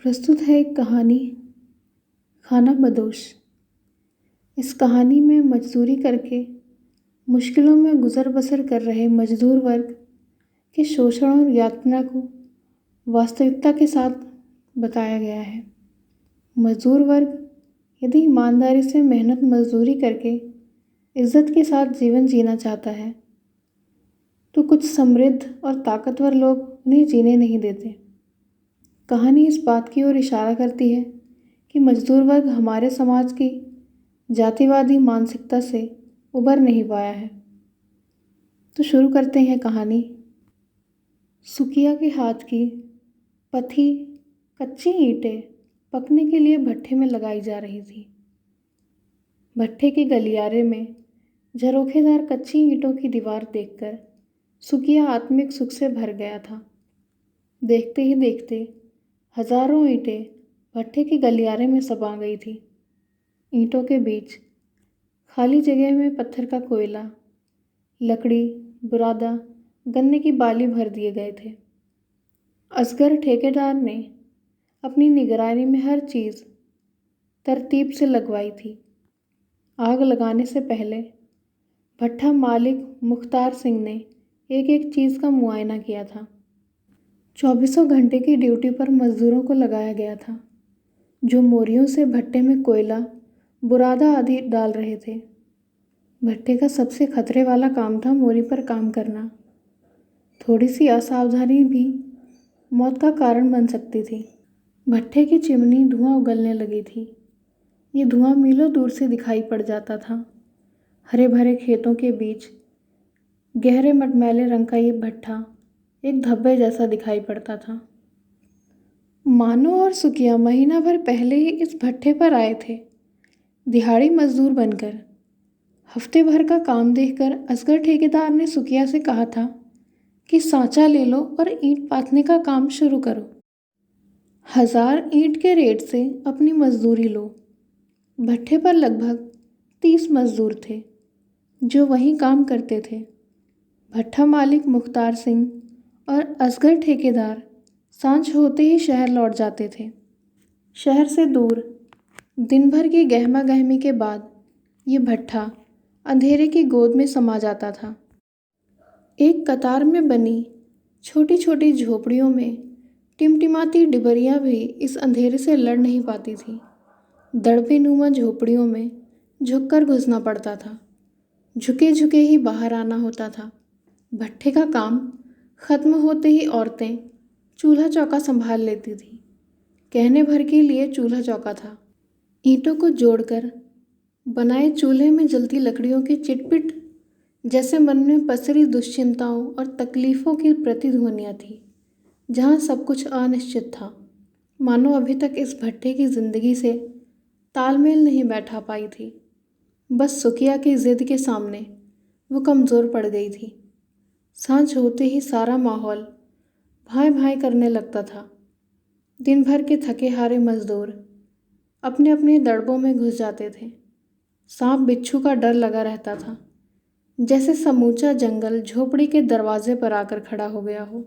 प्रस्तुत है एक कहानी खाना बदोश। इस कहानी में मजदूरी करके मुश्किलों में गुजर बसर कर रहे मजदूर वर्ग के शोषण और यातना को वास्तविकता के साथ बताया गया है। मजदूर वर्ग यदि ईमानदारी से मेहनत मजदूरी करके इज्जत के साथ जीवन जीना चाहता है तो कुछ समृद्ध और ताकतवर लोग उन्हें जीने नहीं देते। कहानी इस बात की ओर इशारा करती है कि मजदूर वर्ग हमारे समाज की जातिवादी मानसिकता से उबर नहीं पाया है। तो शुरू करते हैं कहानी। सुकिया के हाथ की पथी कच्ची ईंटें पकने के लिए भट्ठे में लगाई जा रही थी। भट्ठे के गलियारे में झरोखेदार कच्ची ईंटों की दीवार देखकर सुकिया आत्मिक सुख से भर गया था। देखते ही देखते हजारों ईंटें भट्ठे के गलियारे में समा गई थी। ईंटों के बीच खाली जगह में पत्थर का कोयला, लकड़ी, बुरादा, गन्ने की बाली भर दिए गए थे। असगर ठेकेदार ने अपनी निगरानी में हर चीज़ तरतीब से लगवाई थी। आग लगाने से पहले भट्ठा मालिक मुख्तार सिंह ने एक एक चीज़ का मुआयना किया था। 24 घंटे की ड्यूटी पर मजदूरों को लगाया गया था, जो मोरियों से भट्टे में कोयला, बुरादा आदि डाल रहे थे। भट्टे का सबसे खतरे वाला काम था मोरी पर काम करना। थोड़ी सी असावधानी भी मौत का कारण बन सकती थी। भट्टे की चिमनी धुआं उगलने लगी थी। ये धुआं मीलों दूर से दिखाई पड़ जाता था। हरे भरे खेतों के बीच गहरे मटमैले रंग का ये भट्ठा एक धब्बे जैसा दिखाई पड़ता था। मानो और सुकिया महीना भर पहले ही इस भट्ठे पर आए थे, दिहाड़ी मजदूर बनकर। हफ्ते भर का काम देखकर असगर ठेकेदार ने सुकिया से कहा था कि सांचा ले लो और ईंट पाथने का काम शुरू करो। 1000 ईंट के रेट से अपनी मजदूरी लो। भट्ठे पर लगभग 30 मजदूर थे जो वहीं काम करते थे। भट्ठा मालिक मुख्तार सिंह और असगर ठेकेदार सांझ होते ही शहर लौट जाते थे। शहर से दूर दिन भर की गहमा गहमी के बाद ये भट्ठा अंधेरे की गोद में समा जाता था। एक कतार में बनी छोटी छोटी झोपड़ियों में टिमटिमाती डिबरियाँ भी इस अंधेरे से लड़ नहीं पाती थी। दड़बे नुमा झोपड़ियों में झुककर घुसना पड़ता था। झुके झुके ही बाहर आना होता था। भट्ठे का काम खत्म होते ही औरतें चूल्हा चौका संभाल लेती थी। कहने भर के लिए चूल्हा चौका था। ईंटों को जोड़कर बनाए चूल्हे में जलती लकड़ियों की चिटपिट जैसे मन में पसरी दुश्चिंताओं और तकलीफ़ों की प्रतिध्वनियाँ थी। जहाँ सब कुछ अनिश्चित था, मानो अभी तक इस भट्ठे की जिंदगी से तालमेल नहीं बैठा पाई थी। बस सुकिया की जिद के सामने वो कमज़ोर पड़ गई थी। सांझ होते ही सारा माहौल भाई भाई करने लगता था। दिन भर के थके हारे मजदूर अपने अपने दड़बों में घुस जाते थे। सांप बिच्छू का डर लगा रहता था, जैसे समूचा जंगल झोपड़ी के दरवाजे पर आकर खड़ा हो गया हो।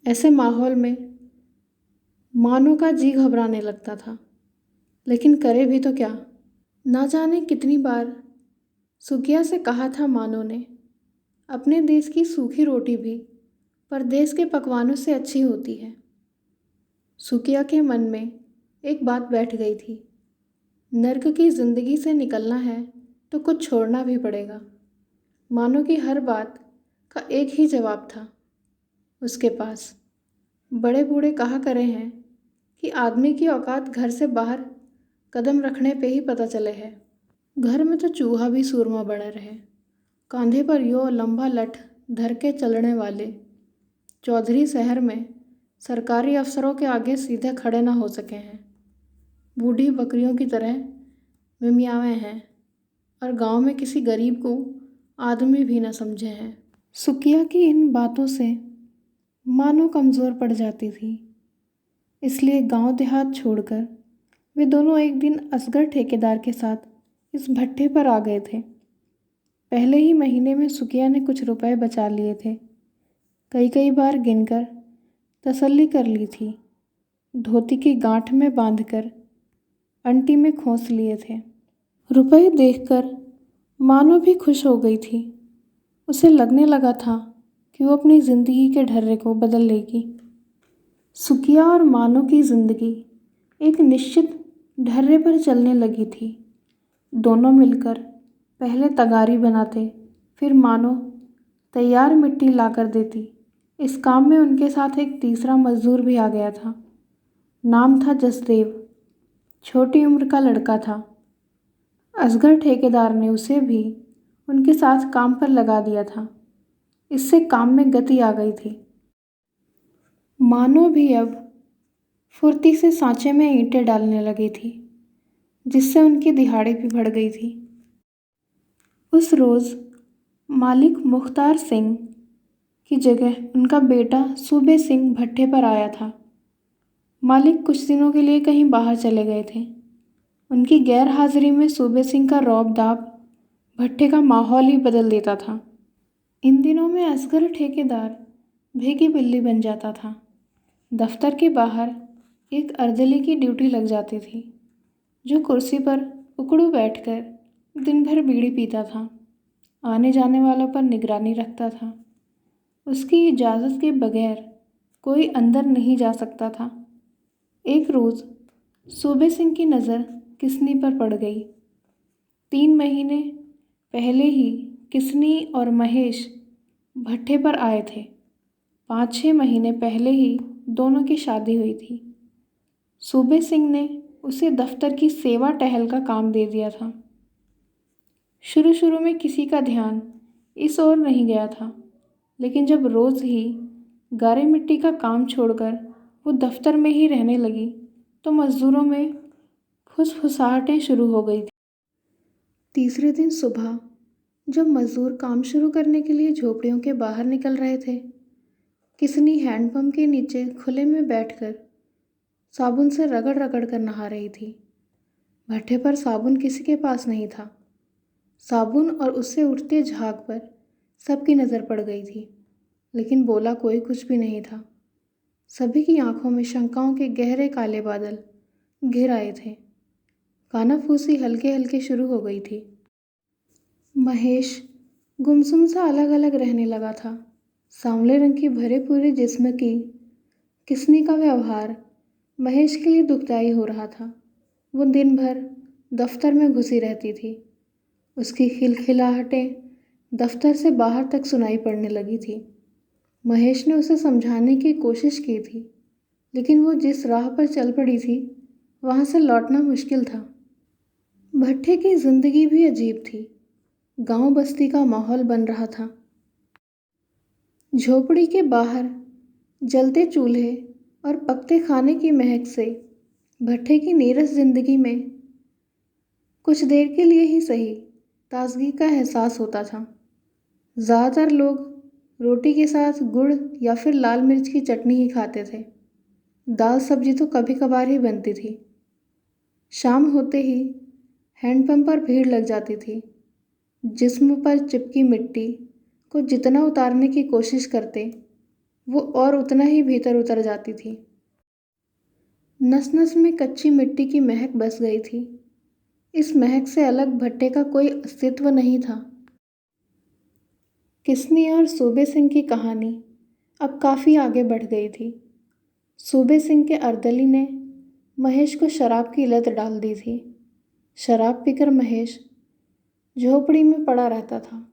ऐसे माहौल में मानो का जी घबराने लगता था, लेकिन करे भी तो क्या। ना जाने कितनी बार सुकिया से कहा था मानो ने, अपने देश की सूखी रोटी भी परदेश के पकवानों से अच्छी होती है। सुकिया के मन में एक बात बैठ गई थी, नर्क की ज़िंदगी से निकलना है तो कुछ छोड़ना भी पड़ेगा। मानो की हर बात का एक ही जवाब था उसके पास। बड़े बूढ़े कहा करे हैं कि आदमी की औकात घर से बाहर कदम रखने पे ही पता चले है। घर में तो चूहा भी सूरमा बना रहे। कांधे पर यो लंबा लठ धर के चलने वाले चौधरी शहर में सरकारी अफसरों के आगे सीधे खड़े ना हो सके हैं। बूढ़ी बकरियों की तरह मिमियावे हैं और गांव में किसी गरीब को आदमी भी न समझे हैं। सुकिया की इन बातों से मानो कमज़ोर पड़ जाती थी। इसलिए गांव देहात छोड़कर वे दोनों एक दिन असगर ठेकेदार के साथ इस भट्ठे पर आ गए थे। पहले ही महीने में सुकिया ने कुछ रुपए बचा लिए थे। कई कई बार गिनकर तसल्ली कर ली थी धोती की गांठ में बांधकर अंटी में खोस लिए थे। रुपए देखकर मानो भी खुश हो गई थी। उसे लगने लगा था कि वो अपनी ज़िंदगी के ढर्रे को बदल लेगी। सुकिया और मानो की ज़िंदगी एक निश्चित ढर्रे पर चलने लगी थी। दोनों मिलकर पहले तगारी बनाते, फिर मानो तैयार मिट्टी लाकर देती। इस काम में उनके साथ एक तीसरा मजदूर भी आ गया था। नाम था जसदेव। छोटी उम्र का लड़का था। असगर ठेकेदार ने उसे भी उनके साथ काम पर लगा दिया था। इससे काम में गति आ गई थी। मानो भी अब फुर्ती से सांचे में ईंटें डालने लगी थी, जिससे उनकी दिहाड़ी भी बढ़ गई थी। उस रोज़ मालिक मुख्तार सिंह की जगह उनका बेटा सूबे सिंह भट्टे पर आया था। मालिक कुछ दिनों के लिए कहीं बाहर चले गए थे। उनकी गैर हाजिरी में सूबे सिंह का रौब दाब भट्टे का माहौल ही बदल देता था। इन दिनों में असगर ठेकेदार भेगी बिल्ली बन जाता था। दफ्तर के बाहर एक अर्दली की ड्यूटी लग जाती थी, जो कुर्सी पर उकड़ू बैठकर दिन भर बीड़ी पीता था। आने जाने वालों पर निगरानी रखता था। उसकी इजाज़त के बगैर कोई अंदर नहीं जा सकता था। एक रोज़ सूबे सिंह की नज़र किसनी पर पड़ गई। 3 महीने पहले ही किसनी और महेश भट्टे पर आए थे। 5-6 महीने पहले ही दोनों की शादी हुई थी। सूबे सिंह ने उसे दफ्तर की सेवा टहल का काम दे दिया था। शुरू शुरू में किसी का ध्यान इस ओर नहीं गया था, लेकिन जब रोज़ ही गारे मिट्टी का काम छोड़कर वो दफ्तर में ही रहने लगी, तो मज़दूरों में फुसफुसाहटें शुरू हो गई थी। तीसरे दिन सुबह जब मज़दूर काम शुरू करने के लिए झोपड़ियों के बाहर निकल रहे थे, किसनी हैंडपंप के नीचे खुले में बैठकर साबुन से रगड़ रगड़ कर नहा रही थी। भट्टे पर साबुन किसी के पास नहीं था। साबुन और उससे उठते झाग पर सबकी नज़र पड़ गई थी, लेकिन बोला कोई कुछ भी नहीं था। सभी की आंखों में शंकाओं के गहरे काले बादल घिर आए थे। कानाफूसी हल्के हल्के शुरू हो गई थी। महेश गुमसुम सा अलग अलग रहने लगा था। सांवले रंग की भरे पूरे जिस्म की किसनी का व्यवहार महेश के लिए दुखदाई हो रहा था। वो दिन भर दफ्तर में घुसी रहती थी। उसकी खिलखिलाहटें दफ्तर से बाहर तक सुनाई पड़ने लगी थी। महेश ने उसे समझाने की कोशिश की थी, लेकिन वो जिस राह पर चल पड़ी थी, वहाँ से लौटना मुश्किल था। भट्टे की जिंदगी भी अजीब थी। गांव बस्ती का माहौल बन रहा था। झोपड़ी के बाहर जलते चूल्हे और पकते खाने की महक से भट्टे की नीरस जिंदगी में कुछ देर के लिए ही सही ताजगी का एहसास होता था। ज़्यादातर लोग रोटी के साथ गुड़ या फिर लाल मिर्च की चटनी ही खाते थे। दाल सब्जी तो कभी कभार ही बनती थी। शाम होते ही हैंडपंप पर भीड़ लग जाती थी। जिस्म पर चिपकी मिट्टी को जितना उतारने की कोशिश करते, वो और उतना ही भीतर उतर जाती थी। नस नस में कच्ची मिट्टी की महक बस गई थी। इस महक से अलग भट्टे का कोई अस्तित्व नहीं था। किसनी और सूबे सिंह की कहानी अब काफ़ी आगे बढ़ गई थी। सूबे सिंह के अर्दली ने महेश को शराब की लत डाल दी थी। शराब पीकर महेश झोपड़ी में पड़ा रहता था।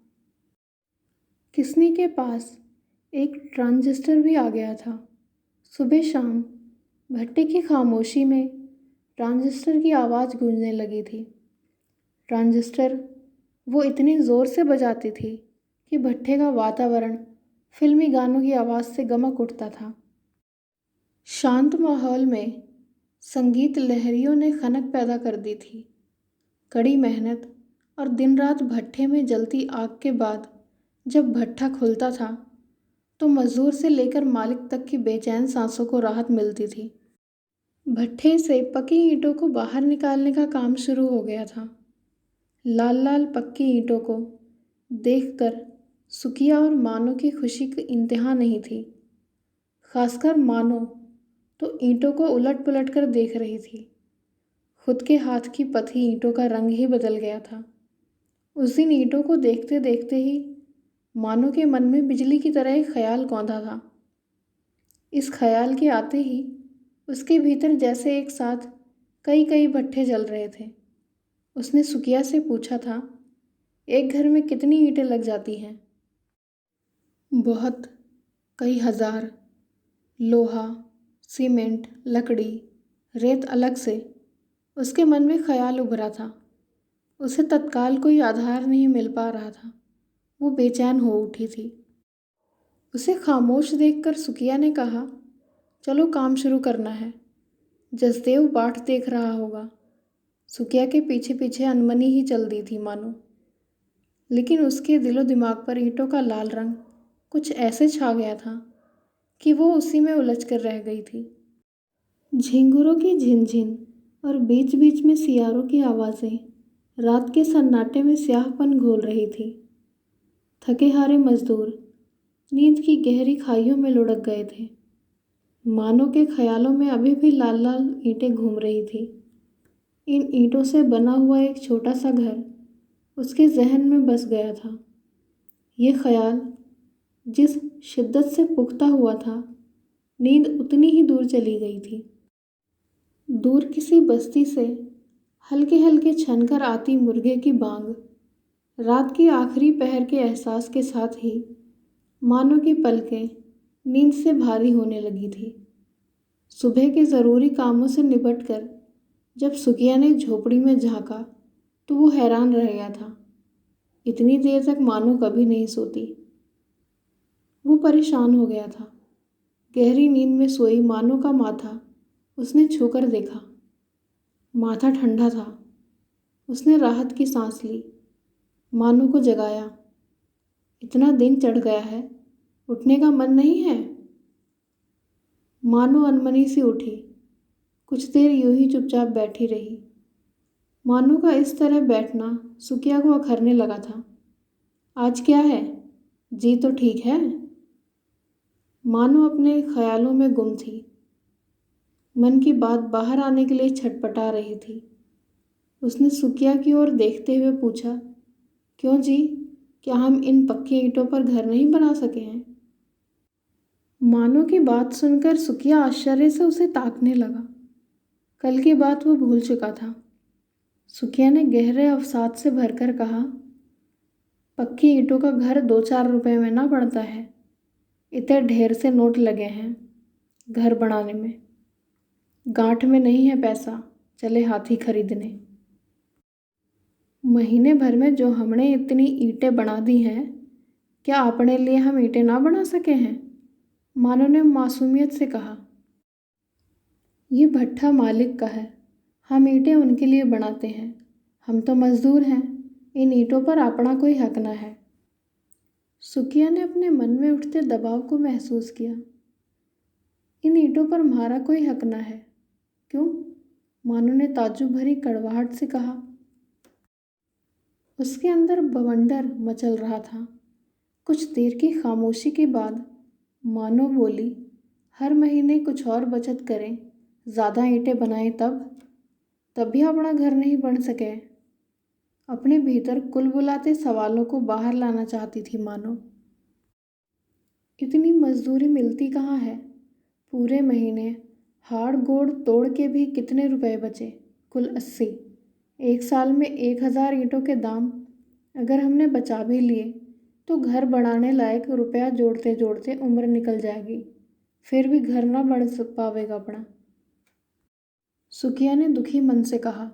किसनी के पास एक ट्रांजिस्टर भी आ गया था। सुबह शाम भट्टे की खामोशी में ट्रांजिस्टर की आवाज़ गूंजने लगी थी। ट्रांजिस्टर वो इतनी ज़ोर से बजाती थी कि भट्टे का वातावरण फिल्मी गानों की आवाज़ से गमक उठता था। शांत माहौल में संगीत लहरियों ने खनक पैदा कर दी थी। कड़ी मेहनत और दिन रात भट्टे में जलती आग के बाद जब भट्ठा खुलता था, तो मजदूर से लेकर मालिक तक की बेचैन सांसों को राहत मिलती थी। भट्ठे से पकी ईंटों को बाहर निकालने का काम शुरू हो गया था। लाल लाल पक्की ईंटों को देखकर सुकिया और मानो की खुशी की इंतहा नहीं थी। खासकर मानो, तो ईंटों को उलट पुलट कर देख रही थी। खुद के हाथ की पथी ईंटों का रंग ही बदल गया था। उस दिन ईंटों को देखते देखते ही मानो के मन में बिजली की तरह एक ख्याल कौंधा था। इस ख्याल के आते ही उसके भीतर जैसे एक साथ कई कई भट्ठे जल रहे थे। उसने सुकिया से पूछा था, एक घर में कितनी ईंटें लग जाती हैं? बहुत, कई हजार। लोहा, सीमेंट, लकड़ी, रेत अलग से। उसके मन में ख्याल उभरा था। उसे तत्काल कोई आधार नहीं मिल पा रहा था। वो बेचैन हो उठी थी। उसे खामोश देखकर सुकिया ने कहा, चलो काम शुरू करना है। जसदेव बाट देख रहा होगा। सुकिया के पीछे पीछे अनमनी ही चल दी थी मानो, लेकिन उसके दिलो दिमाग पर ईंटों का लाल रंग कुछ ऐसे छा गया था कि वो उसी में उलझ कर रह गई थी। झिंगुरों की झिनझिन और बीच बीच में सियारों की आवाज़ें रात के सन्नाटे में स्याहपन घोल रही थी। थके हारे मजदूर नींद की गहरी खाइयों में लुढ़क गए थे। मानो के ख्यालों में अभी भी लाल लाल ईंटें घूम रही थी। इन ईंटों से बना हुआ एक छोटा सा घर उसके जहन में बस गया था। ये ख्याल जिस शिद्दत से पुख्ता हुआ था, नींद उतनी ही दूर चली गई थी। दूर किसी बस्ती से हल्के हल्के छनकर आती मुर्गे की बांग रात की आखिरी पहर के एहसास के साथ ही मानो की पलकें नींद से भारी होने लगी थी। सुबह के ज़रूरी कामों से निपटकर जब सुकिया ने झोपड़ी में झांका तो वो हैरान रह गया था। इतनी देर तक मानो कभी नहीं सोती। वो परेशान हो गया था। गहरी नींद में सोई मानो का माथा उसने छूकर देखा। माथा ठंडा था। उसने राहत की सांस ली। मानो को जगाया। इतना दिन चढ़ गया है, उठने का मन नहीं है? मानो अनमनी सी उठी। कुछ देर यूं ही चुपचाप बैठी रही। मानो का इस तरह बैठना सुकिया को अखरने लगा था। आज क्या है? जी तो ठीक है? मानो अपने ख्यालों में गुम थी। मन की बात बाहर आने के लिए छटपटा रही थी। उसने सुकिया की ओर देखते हुए पूछा, क्यों जी, क्या हम इन पक्की ईंटों पर घर नहीं बना सके हैं? मानो की बात सुनकर सुकिया आश्चर्य से उसे ताकने लगा। कल की बात वो भूल चुका था। सुकिया ने गहरे अवसाद से भरकर कहा, पक्की ईंटों का घर 2-4 रुपए में ना पड़ता है। इतने ढेर से नोट लगे हैं घर बनाने में। गांठ में नहीं है पैसा, चले हाथी खरीदने। महीने भर में जो हमने इतनी ईंटें बना दी हैं, क्या अपने लिए हम ईंटें ना बना सके हैं? मानो ने मासूमियत से कहा। ये भट्ठा मालिक का है, हम ईंटें उनके लिए बनाते हैं। हम तो मजदूर हैं, इन ईंटों पर अपना कोई हक ना है। सुकिया ने अपने मन में उठते दबाव को महसूस किया। इन ईंटों पर हमारा कोई हक ना है? क्यों? मानो ने ताज्जुब भरी कड़वाहट से कहा। उसके अंदर बवंडर मचल रहा था। कुछ देर की खामोशी के बाद मानो बोली, हर महीने कुछ और बचत करें, ज़्यादा ईंटें बनाएं तब भी अपना घर नहीं बन सके। अपने भीतर कुलबुलाते सवालों को बाहर लाना चाहती थी मानो। इतनी मजदूरी मिलती कहाँ है? पूरे महीने हाड़ गोड़ तोड़ के भी कितने रुपए बचे? कुल 80। एक साल में 1000 ईंटों के दाम अगर हमने बचा भी लिए तो घर बनाने लायक रुपया जोड़ते जोड़ते उम्र निकल जाएगी, फिर भी घर ना बन पावेगा अपना। सुकिया ने दुखी मन से कहा।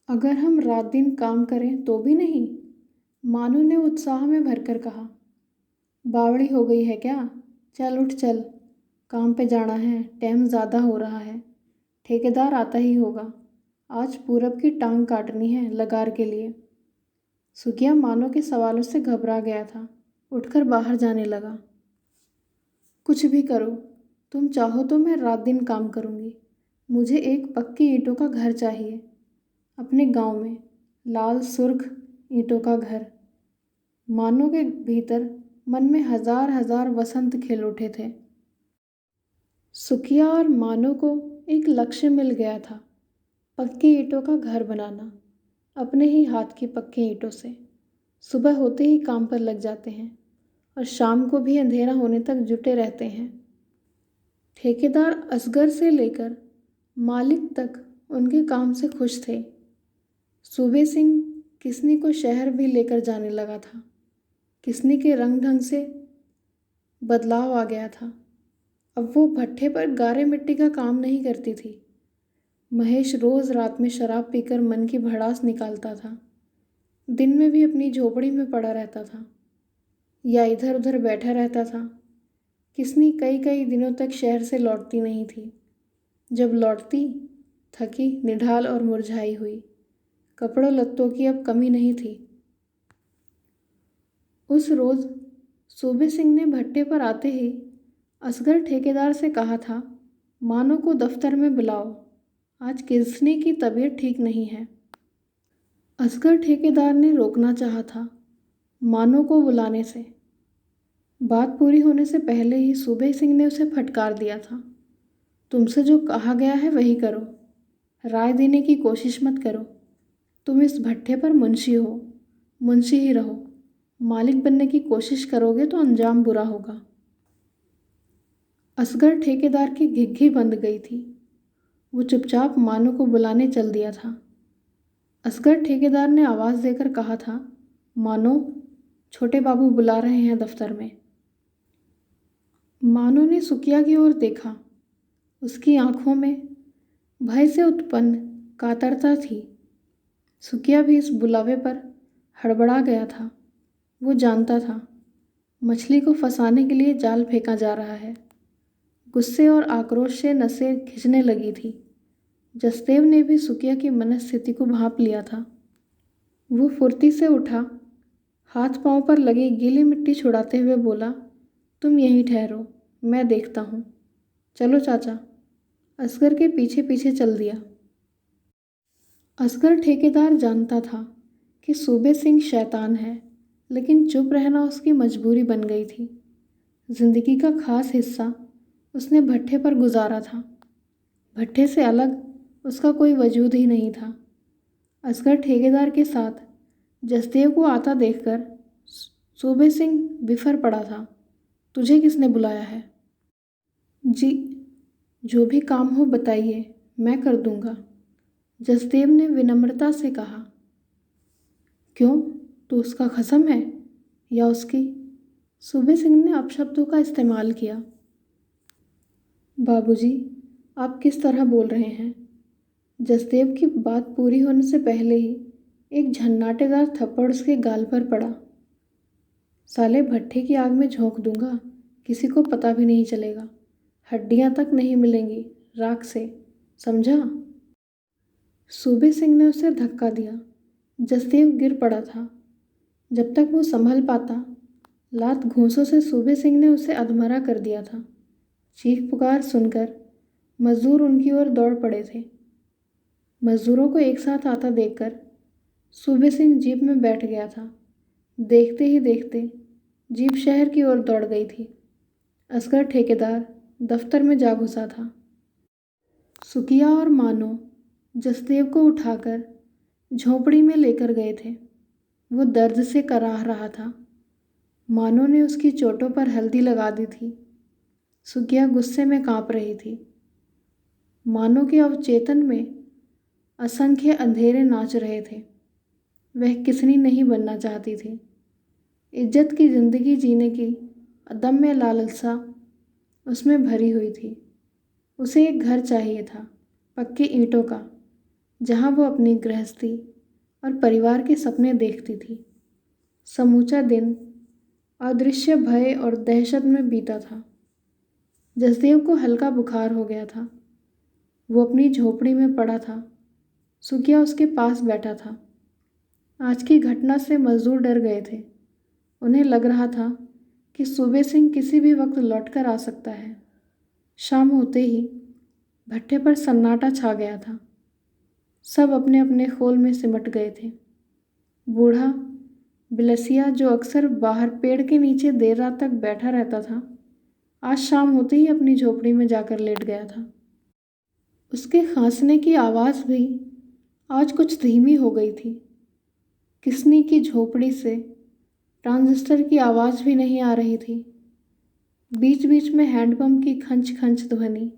अगर हम रात दिन काम करें तो भी नहीं? मानो ने उत्साह में भरकर कहा। बावड़ी हो गई है क्या? चल उठ चल, काम पे जाना है, टाइम ज़्यादा हो रहा है। ठेकेदार आता ही होगा। आज पूरब की टांग काटनी है लगार के लिए। सुकिया मानो के सवालों से घबरा गया था। उठकर बाहर जाने लगा। कुछ भी करो, तुम चाहो तो मैं रात दिन काम करूँगी। मुझे एक पक्की ईंटों का घर चाहिए, अपने गांव में, लाल सुर्ख ईंटों का घर। मानो के भीतर मन में हजार हजार वसंत खिल उठे थे। सुकिया और मानो को एक लक्ष्य मिल गया था, पक्की ईंटों का घर बनाना, अपने ही हाथ की पक्की ईंटों से। सुबह होते ही काम पर लग जाते हैं और शाम को भी अंधेरा होने तक जुटे रहते हैं। ठेकेदार असगर से लेकर मालिक तक उनके काम से खुश थे। सूबे सिंह किसनी को शहर भी लेकर जाने लगा था। किसनी के रंग ढंग से बदलाव आ गया था। अब वो भट्ठे पर गारे मिट्टी का काम नहीं करती थी। महेश रोज रात में शराब पीकर मन की भड़ास निकालता था। दिन में भी अपनी झोपड़ी में पड़ा रहता था या इधर उधर बैठा रहता था। किसनी कई कई दिनों तक शहर से लौटती नहीं थी। जब लौटती, थकी, निढाल और मुरझाई हुई। कपड़ों लत्तों की अब कमी नहीं थी। उस रोज सूबे सिंह ने भट्टे पर आते ही असगर ठेकेदार से कहा था, मानो को दफ्तर में बुलाओ, आज किसनी की तबीयत ठीक नहीं है। असगर ठेकेदार ने रोकना चाहा था मानो को बुलाने से। बात पूरी होने से पहले ही सूबे सिंह ने उसे फटकार दिया था, तुमसे जो कहा गया है वही करो, राय देने की कोशिश मत करो। तुम इस भट्ठे पर मुंशी हो, मुंशी ही रहो। मालिक बनने की कोशिश करोगे तो अंजाम बुरा होगा। असगर ठेकेदार की घिघी बंद गई थी। वो चुपचाप मानो को बुलाने चल दिया था। असगर ठेकेदार ने आवाज़ देकर कहा था, मानो, छोटे बाबू बुला रहे हैं दफ्तर में। मानो ने सुकिया की ओर देखा। उसकी आंखों में भय से उत्पन्न कातरता थी। सुकिया भी इस बुलावे पर हड़बड़ा गया था। वो जानता था मछली को फंसाने के लिए जाल फेंका जा रहा है। गुस्से और आक्रोश से नसें खिंचने लगी थी। जसदेव ने भी सुकिया की मनस्थिति को भांप लिया था। वो फुर्ती से उठा, हाथ पांव पर लगी गीली मिट्टी छुड़ाते हुए बोला, तुम यहीं ठहरो, मैं देखता हूँ। चलो चाचा। असगर के पीछे पीछे चल दिया। असगर ठेकेदार जानता था कि सूबे सिंह शैतान है, लेकिन चुप रहना उसकी मजबूरी बन गई थी। जिंदगी का खास हिस्सा उसने भट्ठे पर गुजारा था। भट्ठे से अलग उसका कोई वजूद ही नहीं था। असगर ठेकेदार के साथ जसदेव को आता देखकर सूबे सिंह बिफर पड़ा था। तुझे किसने बुलाया है? जी, जो भी काम हो बताइए, मैं कर दूंगा, जसदेव ने विनम्रता से कहा। क्यों, तू उसका खसम है या उसकी? सूबे सिंह ने अपशब्दों का इस्तेमाल किया। बाबूजी, आप किस तरह बोल रहे हैं? जसदेव की बात पूरी होने से पहले ही एक झन्नाटेदार थप्पड़ उसके गाल पर पड़ा। साले भट्ठे की आग में झोंक दूंगा, किसी को पता भी नहीं चलेगा, हड्डियां तक नहीं मिलेंगी राख से, समझा? सूबे सिंह ने उसे धक्का दिया। जसदेव गिर पड़ा था। जब तक वो संभल पाता, लात घूंसों से सूबे सिंह ने उसे अधमरा कर दिया था। चीख पुकार सुनकर मजदूर उनकी ओर दौड़ पड़े थे। मजदूरों को एक साथ आता देखकर सूबे सिंह जीप में बैठ गया था। देखते ही देखते जीप शहर की ओर दौड़ गई थी। असगर ठेकेदार दफ्तर में जा घुसा था। सुकिया और मानो जसदेव को उठाकर झोंपड़ी में लेकर गए थे। वो दर्द से कराह रहा था। मानो ने उसकी चोटों पर हल्दी लगा दी थी। सुकिया गुस्से में कांप रही थी। मानो के अवचेतन में असंख्य अंधेरे नाच रहे थे। वह किसनी नहीं बनना चाहती थी। इज्जत की जिंदगी जीने की अदम्य लालसा उसमें भरी हुई थी। उसे एक घर चाहिए था, पक्की ईंटों का, जहां वो अपनी गृहस्थी और परिवार के सपने देखती थी। समूचा दिन अदृश्य भय और दहशत में बीता था। जसदेव को हल्का बुखार हो गया था। वो अपनी झोपड़ी में पड़ा था। सुकिया उसके पास बैठा था। आज की घटना से मजदूर डर गए थे। उन्हें लग रहा था कि सूबे सिंह किसी भी वक्त लौटकर आ सकता है। शाम होते ही भट्ठे पर सन्नाटा छा गया था। सब अपने अपने खोल में सिमट गए थे। बूढ़ा बिलसिया, जो अक्सर बाहर पेड़ के नीचे देर रात तक बैठा रहता था, आज शाम होते ही अपनी झोपड़ी में जाकर लेट गया था। उसके खांसने की आवाज़ भी आज कुछ धीमी हो गई थी। किसनी की झोपड़ी से ट्रांजिस्टर की आवाज़ भी नहीं आ रही थी। बीच बीच में हैंडपंप की खंच खंच ध्वनि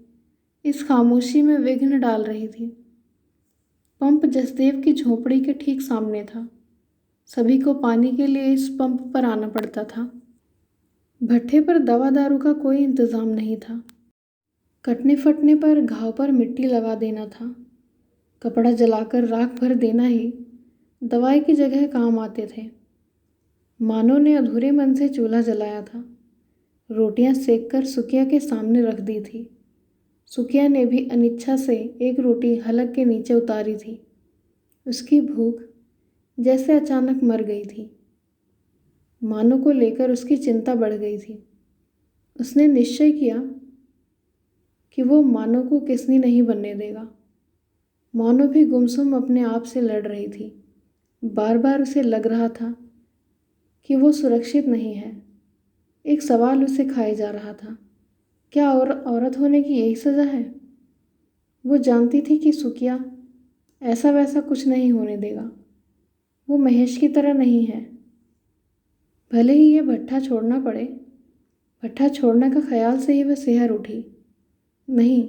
इस खामोशी में विघ्न डाल रही थी। पंप जसदेव की झोपड़ी के ठीक सामने था। सभी को पानी के लिए इस पंप पर आना पड़ता था। भट्ठे पर दवा दारू का कोई इंतज़ाम नहीं था। कटने फटने पर घाव पर मिट्टी लगा देना था। कपड़ा जलाकर राख भर देना ही दवाई की जगह काम आते थे। मानो ने अधूरे मन से चूल्हा जलाया था। रोटियां सेककर सुकिया के सामने रख दी थी। सुकिया ने भी अनिच्छा से एक रोटी हलक के नीचे उतारी थी। उसकी भूख जैसे अचानक मर गई थी। मानो को लेकर उसकी चिंता बढ़ गई थी। उसने निश्चय किया कि वो मानो को किसनी नहीं बनने देगा। मानो भी गुमसुम अपने आप से लड़ रही थी। बार बार उसे लग रहा था कि वो सुरक्षित नहीं है। एक सवाल उसे खाए जा रहा था, क्या औरत होने की यही सज़ा है? वो जानती थी कि सुकिया ऐसा वैसा कुछ नहीं होने देगा। वो महेश की तरह नहीं है। भले ही ये भट्ठा छोड़ना पड़े। भट्ठा छोड़ने का ख्याल से ही वह सिहर उठी। नहीं,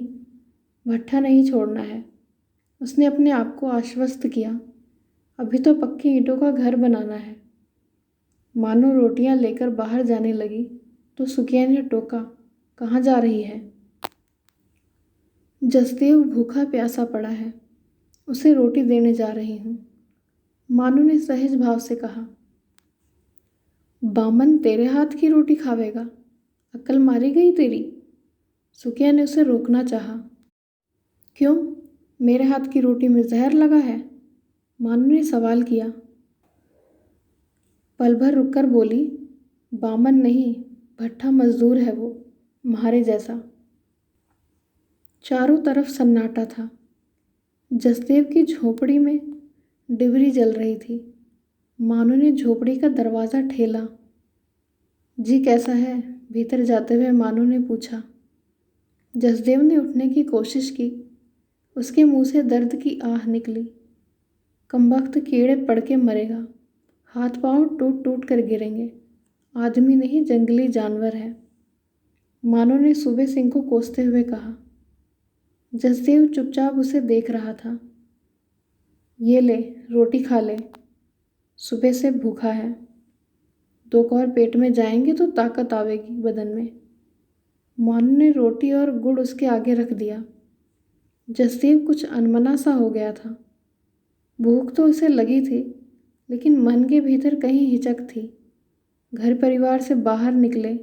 भट्ठा नहीं छोड़ना है। उसने अपने आप को आश्वस्त किया। अभी तो पक्की ईंटों का घर बनाना है। मानो रोटियां लेकर बाहर जाने लगी तो सुकिया ने टोका, कहाँ जा रही है? जसदेव भूखा प्यासा पड़ा है, उसे रोटी देने जा रही हूँ। मानो ने सहज भाव से कहा। बामन तेरे हाथ की रोटी खावेगा? अक्ल मारी गई तेरी? सुकिया ने उसे रोकना चाहा। क्यों, मेरे हाथ की रोटी में जहर लगा है? मानो ने सवाल किया। पल भर रुककर बोली, बामन नहीं, भट्ठा मजदूर है वो, म्हारे जैसा। चारों तरफ सन्नाटा था। जसदेव की झोपड़ी में डिबरी जल रही थी। मानो ने झोपड़ी का दरवाज़ा ठेला। जी कैसा है? भीतर जाते हुए मानो ने पूछा। जसदेव ने उठने की कोशिश की। उसके मुंह से दर्द की आह निकली। कमबख्त कीड़े पड़ के मरेगा। हाथ पांव टूट टूट कर गिरेंगे। आदमी नहीं, जंगली जानवर है। मानो ने सूबे सिंह को कोसते हुए कहा। जसदेव चुपचाप उसे देख रहा था। ये ले, रोटी खा ले, सुबह से भूखा है। 2 कौर पेट में जाएंगे तो ताकत आवेगी बदन में। मानो ने रोटी और गुड़ उसके आगे रख दिया। जसदेव कुछ अनमना सा हो गया था। भूख तो उसे लगी थी, लेकिन मन के भीतर कहीं हिचक थी। घर परिवार से बाहर निकले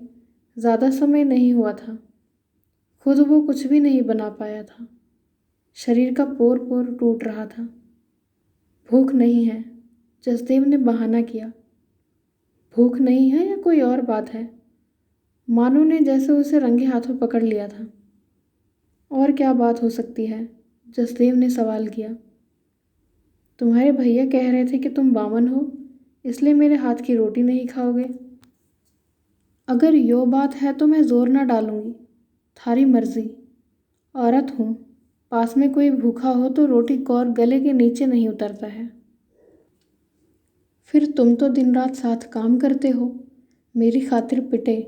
ज़्यादा समय नहीं हुआ था। खुद वो कुछ भी नहीं बना पाया था। शरीर का पोर पोर टूट रहा था। भूख नहीं है, जसदेव ने बहाना किया। भूख नहीं है या कोई और बात है? मानो ने जैसे उसे रंगे हाथों पकड़ लिया था। और क्या बात हो सकती है? जसदेव ने सवाल किया। तुम्हारे भैया कह रहे थे कि तुम बामन हो, इसलिए मेरे हाथ की रोटी नहीं खाओगे। अगर यो बात है तो मैं जोर ना डालूंगी, थारी मर्जी। औरत हूँ, पास में कोई भूखा हो तो रोटी कौर गले के नीचे नहीं उतरता है। फिर तुम तो दिन रात साथ काम करते हो, मेरी खातिर पिटे,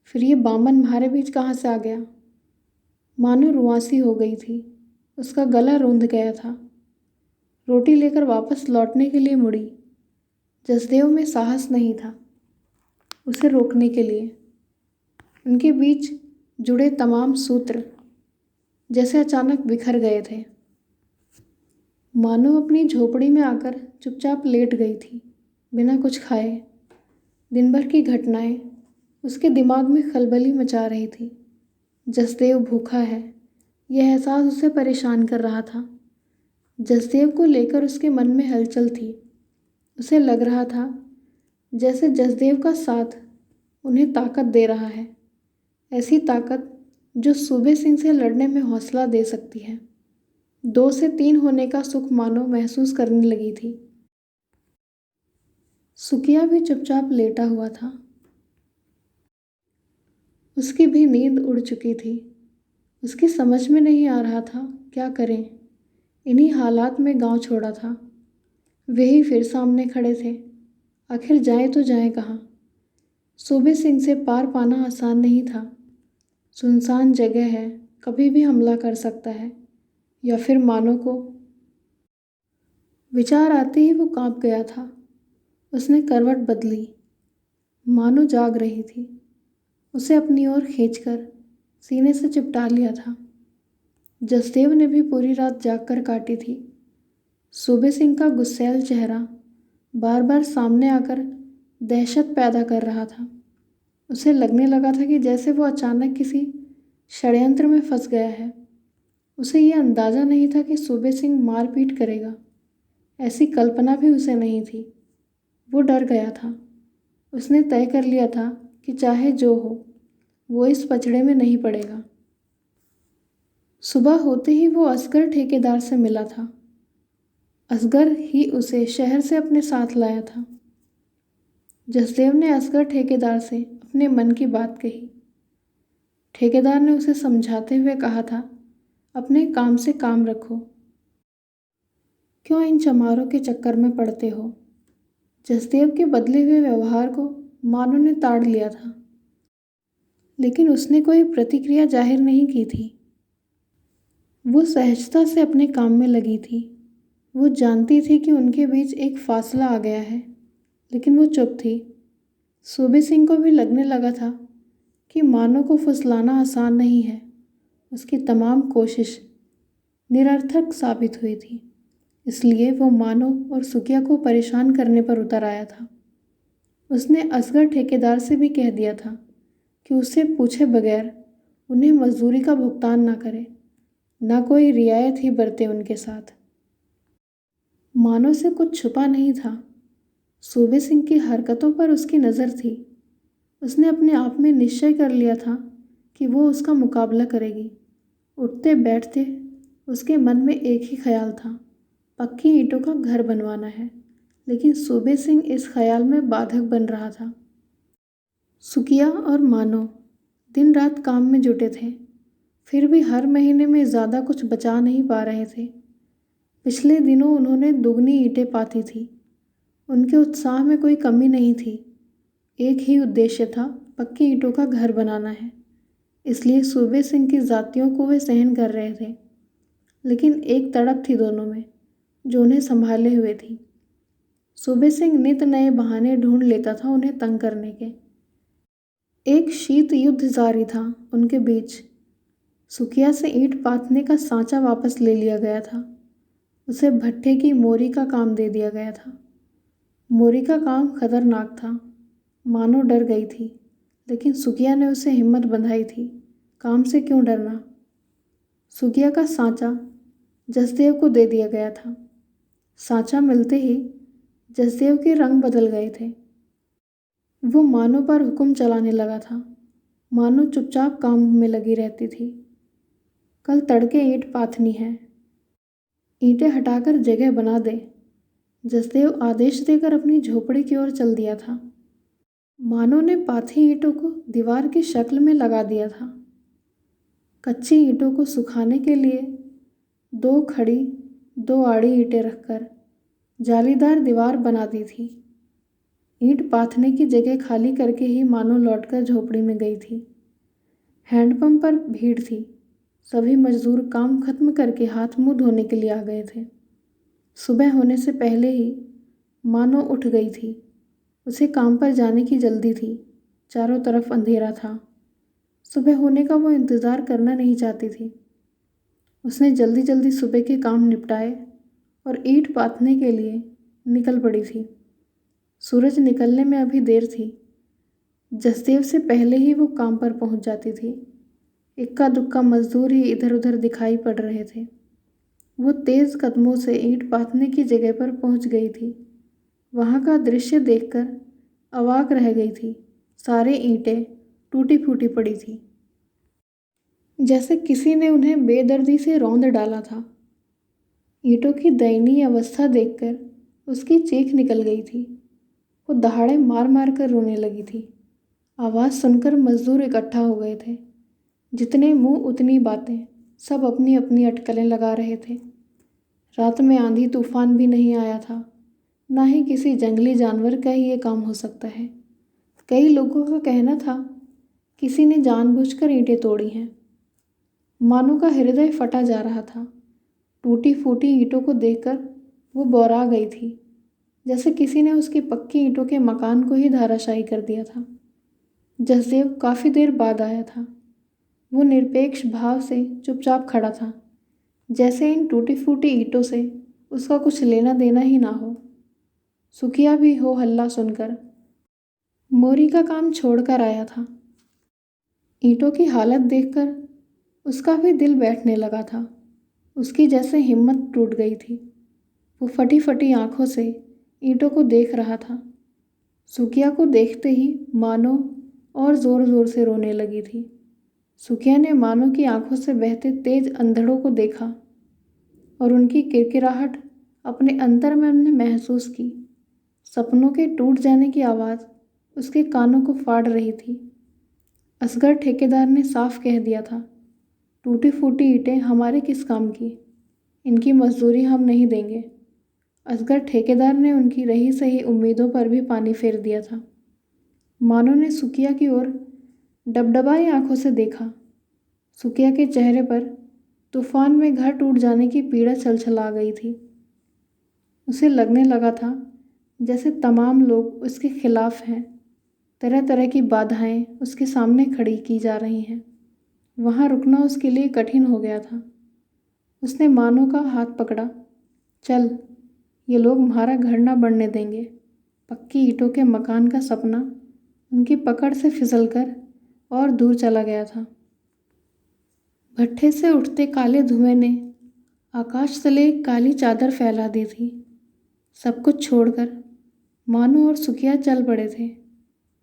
फिर ये बामन हमारे बीच कहाँ से आ गया? मानो रुआंसी हो गई थी। उसका गला रूंध गया था। रोटी लेकर वापस लौटने के लिए मुड़ी। जसदेव में साहस नहीं था उसे रोकने के लिए। उनके बीच जुड़े तमाम सूत्र जैसे अचानक बिखर गए थे। मानो अपनी झोपड़ी में आकर चुपचाप लेट गई थी, बिना कुछ खाए। दिन भर की घटनाएं उसके दिमाग में खलबली मचा रही थी। जसदेव भूखा है, यह एहसास उसे परेशान कर रहा था। जसदेव को लेकर उसके मन में हलचल थी। उसे लग रहा था जैसे जसदेव का साथ उन्हें ताकत दे रहा है, ऐसी ताकत जो सूबे सिंह से लड़ने में हौसला दे सकती है। 2 से 3 होने का सुख मानो महसूस करने लगी थी। सुकिया भी चुपचाप लेटा हुआ था। उसकी भी नींद उड़ चुकी थी। उसकी समझ में नहीं आ रहा था क्या करें। इन्हीं हालात में गांव छोड़ा था। वे ही फिर सामने खड़े थे। आखिर जाएं तो जाएं कहाँ। सूबे सिंह से पार पाना आसान नहीं था। सुनसान जगह है, कभी भी हमला कर सकता है, या फिर मानो को। विचार आते ही वो कांप गया था। उसने करवट बदली। मानो जाग रही थी। उसे अपनी ओर खींचकर सीने से चिपटा लिया था। जसदेव ने भी पूरी रात जागकर काटी थी। सूबे सिंह का गुस्सैल चेहरा बार बार सामने आकर दहशत पैदा कर रहा था। उसे लगने लगा था कि जैसे वो अचानक किसी षड्यंत्र में फंस गया है। उसे यह अंदाज़ा नहीं था कि सूबे सिंह मारपीट करेगा। ऐसी कल्पना भी उसे नहीं थी। वो डर गया था। उसने तय कर लिया था कि चाहे जो हो, वो इस पचड़े में नहीं पड़ेगा। सुबह होते ही वो असगर ठेकेदार से मिला था। असगर ही उसे शहर से अपने साथ लाया था। जसदेव ने असगर ठेकेदार से अपने मन की बात कही। ठेकेदार ने उसे समझाते हुए कहा था, अपने काम से काम रखो। क्यों इन चमारों के चक्कर में पड़ते हो। जसदेव के बदले हुए व्यवहार को मानो ने ताड़ लिया था, लेकिन उसने कोई प्रतिक्रिया जाहिर नहीं की थी। वो सहजता से अपने काम में लगी थी। वो जानती थी कि उनके बीच एक फासला आ गया है, लेकिन वो चुप थी। सूबे सिंह को भी लगने लगा था कि मानो को फुसलाना आसान नहीं है। उसकी तमाम कोशिश निरर्थक साबित हुई थी। इसलिए वो मानो और सुकिया को परेशान करने पर उतर आया था। उसने असगर ठेकेदार से भी कह दिया था कि उससे पूछे बगैर उन्हें मजदूरी का भुगतान ना करे, ना कोई रियायत ही बरते उनके साथ। मानो से कुछ छुपा नहीं था। सूबे सिंह की हरकतों पर उसकी नज़र थी। उसने अपने आप में निश्चय कर लिया था कि वो उसका मुकाबला करेगी। उठते बैठते उसके मन में एक ही ख्याल था, पक्की ईंटों का घर बनवाना है। लेकिन सूबे सिंह इस ख्याल में बाधक बन रहा था। सुकिया और मानो दिन रात काम में जुटे थे, फिर भी हर महीने में ज़्यादा कुछ बचा नहीं पा रहे थे। पिछले दिनों उन्होंने दुगनी ईंटें पाती थी। उनके उत्साह में कोई कमी नहीं थी। एक ही उद्देश्य था, पक्की ईंटों का घर बनाना है। इसलिए सूबे सिंह की जातियों को वे सहन कर रहे थे। लेकिन एक तड़प थी दोनों में, जो उन्हें संभाले हुए थी। सूबे सिंह नित नए बहाने ढूंढ लेता था उन्हें तंग करने के। एक शीत युद्ध जारी था उनके बीच। सुकिया से ईंट पाथने का सांचा वापस ले लिया गया था। उसे भट्ठे की मोरी का काम दे दिया गया था। मोरी का काम खतरनाक था। मानो डर गई थी, लेकिन सुकिया ने उसे हिम्मत बंधाई थी। काम से क्यों डरना। सुकिया का सांचा जसदेव को दे दिया गया था। सांचा मिलते ही जसदेव के रंग बदल गए थे। वो मानो पर हुक्म चलाने लगा था। मानो चुपचाप काम में लगी रहती थी। कल तड़के ईंट पाथनी है, ईंटें हटाकर जगह बना दे। जसदेव आदेश देकर अपनी झोपड़ी की ओर चल दिया था। मानो ने पाथी ईंटों को दीवार की शक्ल में लगा दिया था। कच्ची ईंटों को सुखाने के लिए 2 खड़ी 2 आड़ी ईंटें रखकर जालीदार दीवार बना दी थी। ईंट पाथने की जगह खाली करके ही मानो लौटकर झोपड़ी में गई थी। हैंडपंप पर भीड़ थी। सभी मजदूर काम खत्म करके हाथ मुंह धोने के लिए आ गए थे। सुबह होने से पहले ही मानो उठ गई थी। उसे काम पर जाने की जल्दी थी। चारों तरफ अंधेरा था। सुबह होने का वो इंतज़ार करना नहीं चाहती थी। उसने जल्दी जल्दी सुबह के काम निपटाए और ईंट पाथने के लिए निकल पड़ी थी। सूरज निकलने में अभी देर थी। जसदेव से पहले ही वो काम पर पहुंच जाती थी। इक्का दुक्का मजदूर ही इधर उधर दिखाई पड़ रहे थे। वो तेज़ कदमों से ईंट पाथने की जगह पर पहुंच गई थी। वहाँ का दृश्य देखकर अवाक रह गई थी। सारे ईंटें टूटी फूटी पड़ी थी, जैसे किसी ने उन्हें बेदर्दी से रौंद डाला था। ईंटों की दयनीय अवस्था देखकर उसकी चीख निकल गई थी। वो दहाड़े मार मार कर रोने लगी थी। आवाज़ सुनकर मजदूर इकट्ठा हो गए थे। जितने मुंह उतनी बातें, सब अपनी अपनी अटकलें लगा रहे थे। रात में आंधी तूफान भी नहीं आया था, ना ही किसी जंगली जानवर का ही ये काम हो सकता है। कई लोगों का कहना था किसी ने जानबूझकर ईंटें तोड़ी हैं। मानो का हृदय फटा जा रहा था। टूटी फूटी ईंटों को देखकर वो बौरा गई थी, जैसे किसी ने उसकी पक्की ईंटों के मकान को ही धराशायी कर दिया था। जसदेव काफ़ी देर बाद आया था। वो निरपेक्ष भाव से चुपचाप खड़ा था, जैसे इन टूटी फूटी ईंटों से उसका कुछ लेना देना ही ना हो। सुखिया भी हो हल्ला सुनकर मोरी का काम छोड़कर आया था। ईंटों की हालत देखकर उसका भी दिल बैठने लगा था। उसकी जैसे हिम्मत टूट गई थी। वो फटी फटी आंखों से ईंटों को देख रहा था। सुखिया को देखते ही मानो और ज़ोर ज़ोर से रोने लगी थी। सुखिया ने मानो की आंखों से बहते तेज अंधड़ों को देखा और उनकी किरकिराहट अपने अंतर में उन्हें महसूस की। सपनों के टूट जाने की आवाज़ उसके कानों को फाड़ रही थी। असगर ठेकेदार ने साफ कह दिया था, टूटी फूटी ईंटें हमारे किस काम की, इनकी मजदूरी हम नहीं देंगे। असगर ठेकेदार ने उनकी रही सही उम्मीदों पर भी पानी फेर दिया था। मानो ने सुखिया की ओर डबडबाई आंखों से देखा। सुखिया के चेहरे पर तूफान में घर टूट जाने की पीड़ा छलछला गई थी। उसे लगने लगा था जैसे तमाम लोग उसके खिलाफ हैं। तरह तरह की बाधाएं उसके सामने खड़ी की जा रही हैं। वहाँ रुकना उसके लिए कठिन हो गया था। उसने मानो का हाथ पकड़ा। चल, ये लोग हमारा घर ना बढ़ने देंगे। पक्की ईंटों के मकान का सपना उनकी पकड़ से फिसलकर और दूर चला गया था। भट्ठे से उठते काले धुएं ने आकाश तले एक काली चादर फैला दी थी। सब कुछ छोड़कर मानो और सुखिया चल पड़े थे,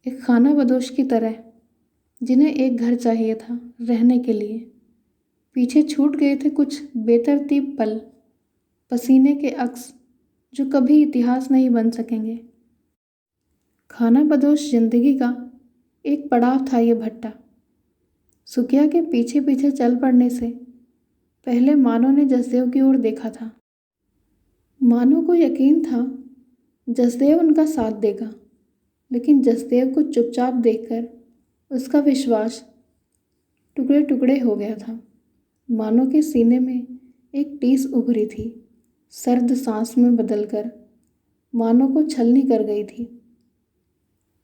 एक खाना बदोश की तरह, जिन्हें एक घर चाहिए था रहने के लिए। पीछे छूट गए थे कुछ बेतरतीब पल, पसीने के अक्स जो कभी इतिहास नहीं बन सकेंगे। खाना बदोश जिंदगी का एक पड़ाव था ये भट्टा। सुखिया के पीछे पीछे चल पड़ने से पहले मानो ने जसदेव की ओर देखा था। मानो को यकीन था जसदेव उनका साथ देगा, लेकिन जसदेव को चुपचाप देखकर उसका विश्वास टुकड़े टुकड़े हो गया था। मानो के सीने में एक टीस उभरी थी, सर्द सांस में बदलकर मानो को छलनी कर गई थी।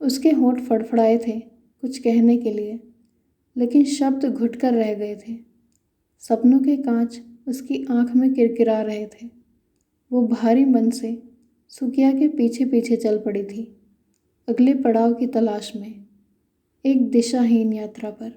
उसके होंठ फड़फड़ाए थे कुछ कहने के लिए, लेकिन शब्द घुटकर रह गए थे। सपनों के कांच उसकी आंख में किरकिरा रहे थे। वो भारी मन से सुखिया के पीछे पीछे चल पड़ी थी, अगले पड़ाव की तलाश में, एक दिशाहीन यात्रा पर।